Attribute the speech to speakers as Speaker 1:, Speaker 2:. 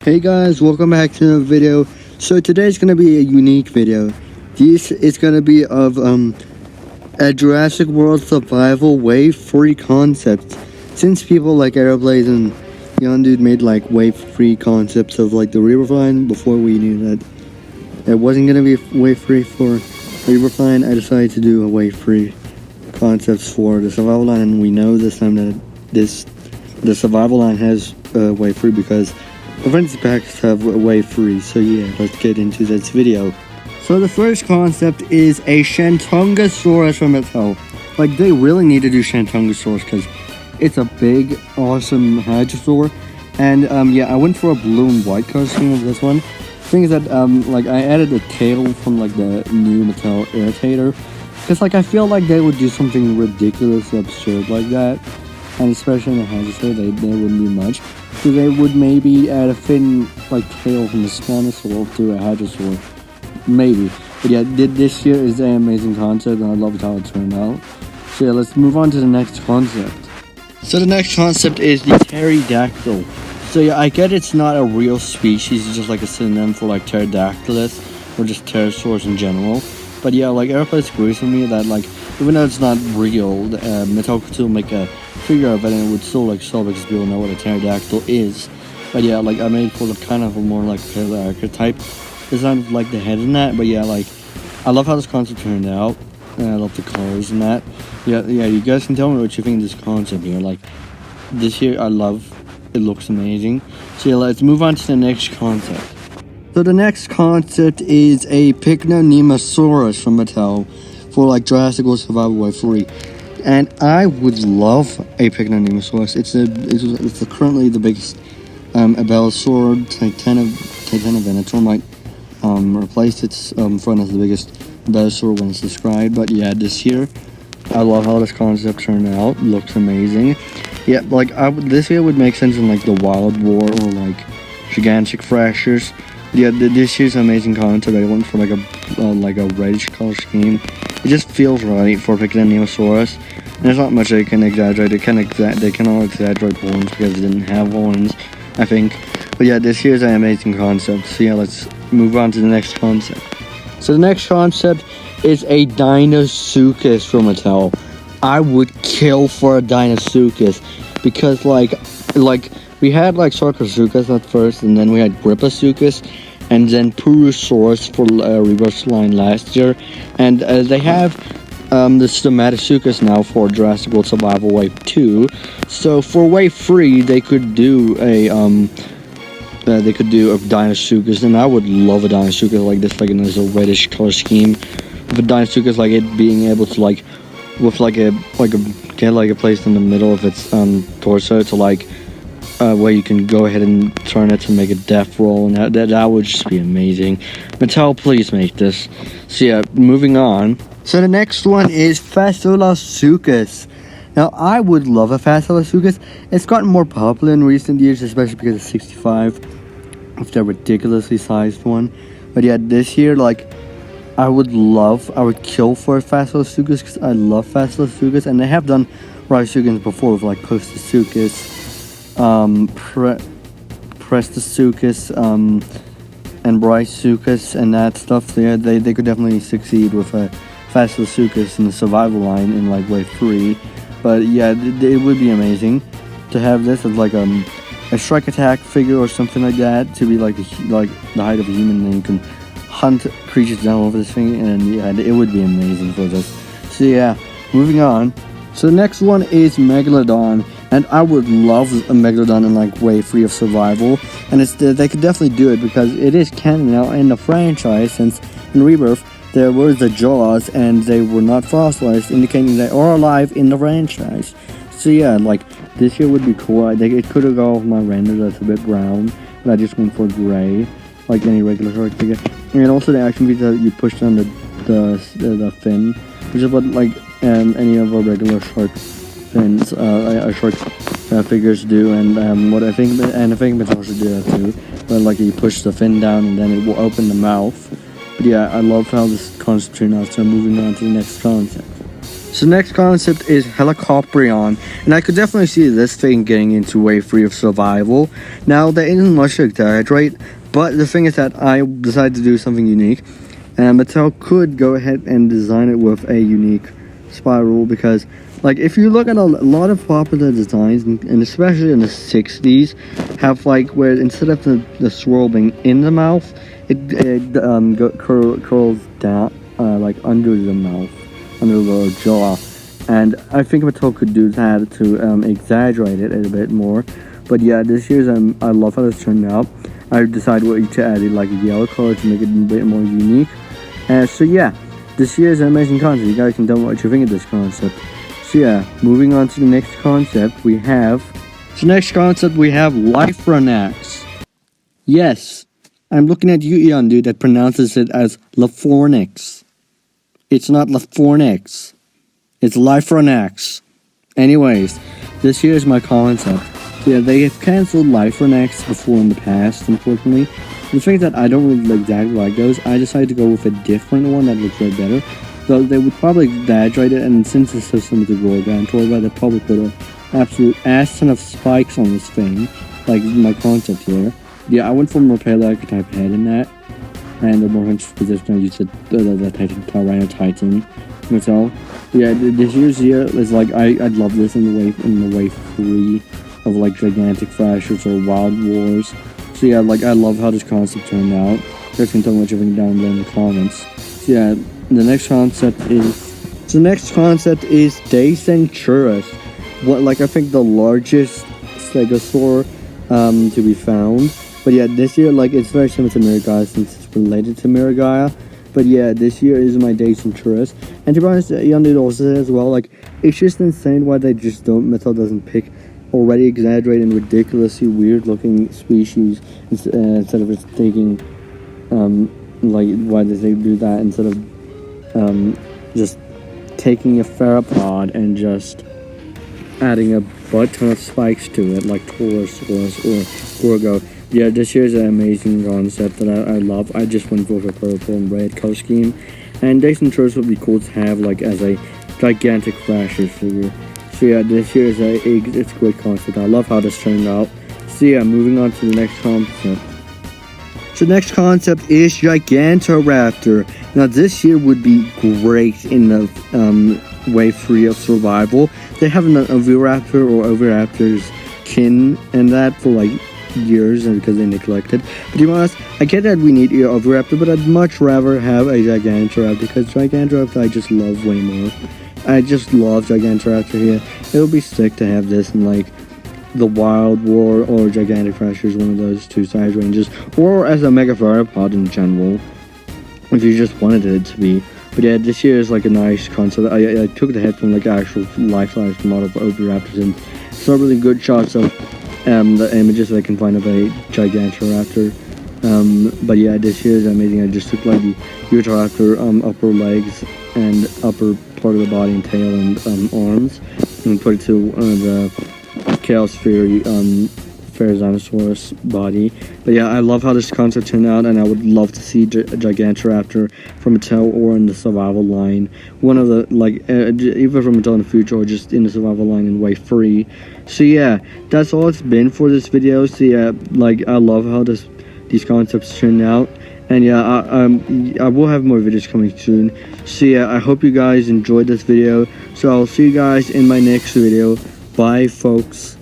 Speaker 1: Hey guys, welcome back to another video. So today's gonna be a unique video. This is gonna be of a Jurassic World survival wave free concept. Since people like Aeroplays and Young Dude made like wave free concepts of like the Riverflying before we knew that it wasn't gonna be wave free for Riverflying, I decided to do a wave free concepts for the survival line, and we know this time that the survival line has wave free because the fantasy packs have a wave free. So yeah, let's get into this video. So the first concept is a Shantungosaurus from Mattel. Like, they really need to do Shantungosaurus because it's a big, awesome hadrosaur. And yeah, I went for a blue and white color scheme of this one. Thing is that like I added a tail from like the new Mattel Irritator, because like I feel like they would do something ridiculously absurd like that, and especially in a hadrosaur, they wouldn't do much. So they would maybe add a fin like tail from the Spinosaurus to a hadrosaur, maybe. But yeah, this here is an amazing concept, and I loved how it turned out. So yeah, let's move on to the next concept. So the next concept is the Pterodactyl. So yeah, I get it's not a real species, it's just like a synonym for like Pterodactylus, or just pterosaurs in general. But yeah, like Aeroplays agrees with me that like, even though it's not real, Mattel could still make a figure of it, and it would still like sell because people know what a pterodactyl is. But yeah, like I made for the kind of a more like pterodactyl type design of like the head and that. But yeah, like I love how this concept turned out, and I love the colors and that. Yeah, you guys can tell me what you think of this concept here. Like this here, I love. It looks amazing. So yeah, let's move on to the next concept. So the next concept is a Picnosaurus from Mattel for like Jurassic World Survival Wave 3. And I would love a Picnosaurus. It's currently the biggest Abelisaur. Titanovenator might replace its front as the biggest Abelisaur when it's described. But yeah, this year, I love how this concept turned out. It looks amazing. Yeah, like this here would make sense in like the Wild War or like Gigantic Fractures. Yeah, this here's an amazing concept. I went for like a reddish color scheme. It just feels right for Picnosaurus. And there's not much they can exaggerate. They cannot exaggerate horns because they didn't have horns, I think. But yeah, this here's an amazing concept. So yeah, let's move on to the next concept. So the next concept is a Dinosaurus from Mattel. I would kill for a Dinosaurus because like we had like Sarcosuchus at first, and then we had Griposuchus, and then Purosaurus for reverse line last year, and they have the Stomatosuchus now for Jurassic World Survival Wave 2. So for Wave 3, they could do a Dinosaurus, and I would love a Dinosaurus like this, like in this reddish color scheme. With a Dinosaurus, like it being able to like with get a place in the middle of its torso to like where you can go ahead and turn it to make a death roll, and that would just be amazing. Mattel, please make this. So yeah, moving on. So the next one is Fasulasaurus. Now I would love a Fasulasaurus. It's gotten more popular in recent years, especially because of 65, with their ridiculously sized one. But yeah, this year, like I would kill for a Fasulasaurus because I love Fasulasaurus, and they have done Rhizosuchus before with like Postosuchus, Prestosuchus, and Brysuchus and that stuff. So yeah, they could definitely succeed with a Fasulasaurus in the survival line in like Wave 3. But yeah, it would be amazing to have this as like a strike attack figure or something like that, to be like the height of a human, and you can hunt creatures down over this thing, and yeah, it would be amazing for this. So yeah, moving on. So the next one is Megalodon, and I would love a Megalodon in like Wave 3 of Survival, and they could definitely do it because it is canon now in the franchise, since in Rebirth there were the jaws and they were not fossilized, indicating they are alive in the franchise. So yeah, like this here would be cool. It could have gone with my render that's a bit brown, but I just went for gray, like any regular shark figure. And also the action feature that you push down the fin, which is what like any of our regular shark fins, shark figures do, and what I think Mattel should do that too. But like you push the fin down and then it will open the mouth. But yeah, I love how this concept turned out. So moving on to the next concept. So next concept is Helicoprion, and I could definitely see this thing getting into wave 3 of survival. Now, there isn't much to exaggerate, but the thing is that I decided to do something unique, and Mattel could go ahead and design it with a unique spiral, because, like, if you look at a lot of popular designs, and especially in the 60s, have, like, where instead of the swirl being in the mouth, it curls down, like, under the mouth. Under the jaw, and I think Mattel could do that to exaggerate it a bit more. But yeah, this year's I love how this turned out. I decided to add like a yellow color to make it a bit more unique. So yeah, this year's an amazing concept. You guys can tell me what you think of this concept. So yeah, moving on to the next concept, we have Lronax. Yes, I'm looking at you, Eon dude, that pronounces it as Lronax. It's not Lronax. It's Lronax. Anyways, this here is my concept. Yeah, they have cancelled Lronax before in the past, unfortunately. The thing is that I don't really exactly like those. I decided to go with a different one that looks way better. Though they would probably exaggerate it, and since the system is a Gigantaptor, they probably put an absolute ass ton of spikes on this thing. Like my concept here. Yeah, I went for a more pale type head in that. And the more position I used the Tyranno Titan Mattel. Yeah, this year's year is like I'd love this in the wave 3 of like gigantic thrashers or wild wars. So yeah, like I love how this concept turned out. You guys can tell me what you think down below in the comments. So yeah, the next concept is Desenturus. I think the largest stegosaur to be found. But yeah, this year, like, it's very similar to Megalodon since it's related to Megalodon. But yeah, this year is my Desenturus. And to be honest, Young Dude also said as well, like, it's just insane why they just Mattel doesn't pick already exaggerated and ridiculously weird looking species instead of just taking, like, why did they do that instead of, just taking a theropod and just adding a butt ton of spikes to it, like Taurosaurus or Gorgo. Yeah, this year's an amazing concept that I love. I just went for the purple and red color scheme. And Desenturus would be cool to have like as a gigantic thrasher figure. So yeah, this year's it's a great concept. I love how this turned out. So yeah, moving on to the next concept. So next concept is Gigantaptor. Now this year would be great in the wave 3 of survival. They have an Oviraptor or Oviraptor's kin and that for like years and because they neglected. But to be honest, I get that we need an Oviraptor, but I'd much rather have a Gigantaptor because Gigantaptor I just love way more. I just love Gigantaptor here. It would be sick to have this in like the Wild War or Gigantic Thrashers, one of those two size ranges, or as a Mega Theropod in general, if you just wanted it to be. But yeah, this year is like a nice concept. I took the head from like actual life-size model of Oviraptors and saw really good shots of the images that I can find of a Gigantaptor. But yeah, this year is amazing. I just took like the Utahraptor upper legs and upper part of the body and tail and arms and put it to the Chaos Fury Dinosaurus body. But yeah, I love how this concept turned out, and I would love to see Gigantaptor from Mattel or in the survival line. One of the, like, either from Mattel in the future or just in the survival line in wave 3. So yeah, that's all it's been for this video. So yeah, like, I love how these concepts turned out. And yeah, I will have more videos coming soon. So yeah, I hope you guys enjoyed this video. So I'll see you guys in my next video. Bye, folks.